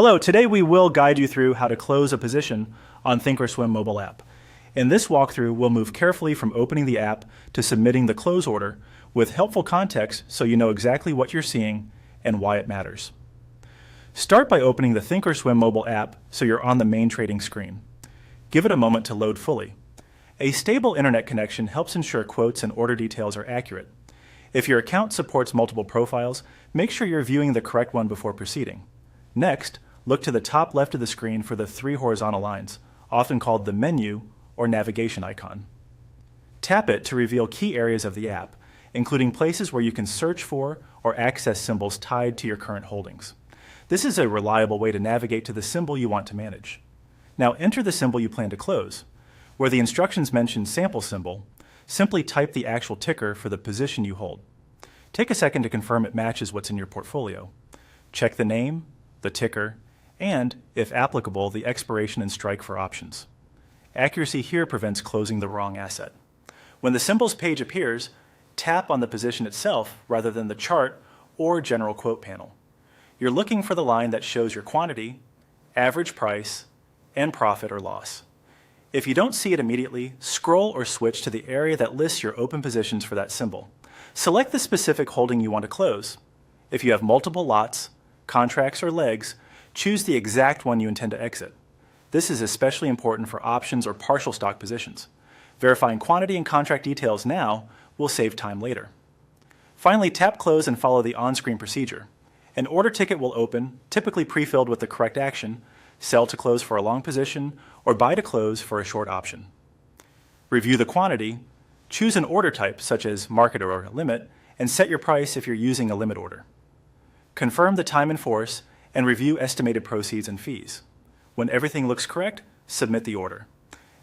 Hello, today we will guide you through how to close a position on ThinkorSwim Mobile App. In this walkthrough, we'll move carefully from opening the app to submitting the close order with helpful context so you know exactly what you're seeing and why it matters. Start by opening the ThinkorSwim Mobile App so you're on the main trading screen. Give it a moment to load fully. A stable internet connection helps ensure quotes and order details are accurate. If your account supports multiple profiles, make sure you're viewing the correct one before proceeding. Next, look to the top left of the screen for the three horizontal lines, often called the menu or navigation icon. Tap it to reveal key areas of the app, including places where you can search for or access symbols tied to your current holdings. This is a reliable way to navigate to the symbol you want to manage. Now enter the symbol you plan to close. Where the instructions mention sample symbol, simply type the actual ticker for the position you hold. Take a second to confirm it matches what's in your portfolio. Check the name, the ticker, and, if applicable, the expiration and strike for options. Accuracy here prevents closing the wrong asset. When the symbols page appears, tap on the position itself rather than the chart or general quote panel. You're looking for the line that shows your quantity, average price, and profit or loss. If you don't see it immediately, scroll or switch to the area that lists your open positions for that symbol. Select the specific holding you want to close. If you have multiple lots, contracts, or legs, choose the exact one you intend to exit. This is especially important for options or partial stock positions. Verifying quantity and contract details now will save time later. Finally, tap Close and follow the on-screen procedure. An order ticket will open, typically pre-filled with the correct action, sell to close for a long position, or buy to close for a short option. Review the quantity, choose an order type such as market or limit, and set your price if you're using a limit order. Confirm the time in force and review estimated proceeds and fees. When everything looks correct, submit the order.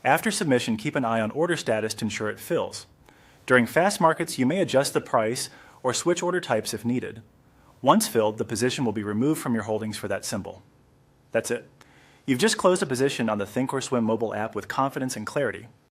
After submission, keep an eye on order status to ensure it fills. During fast markets, you may adjust the price or switch order types if needed. Once filled, the position will be removed from your holdings for that symbol. That's it. You've just closed a position on the ThinkorSwim mobile app with confidence and clarity.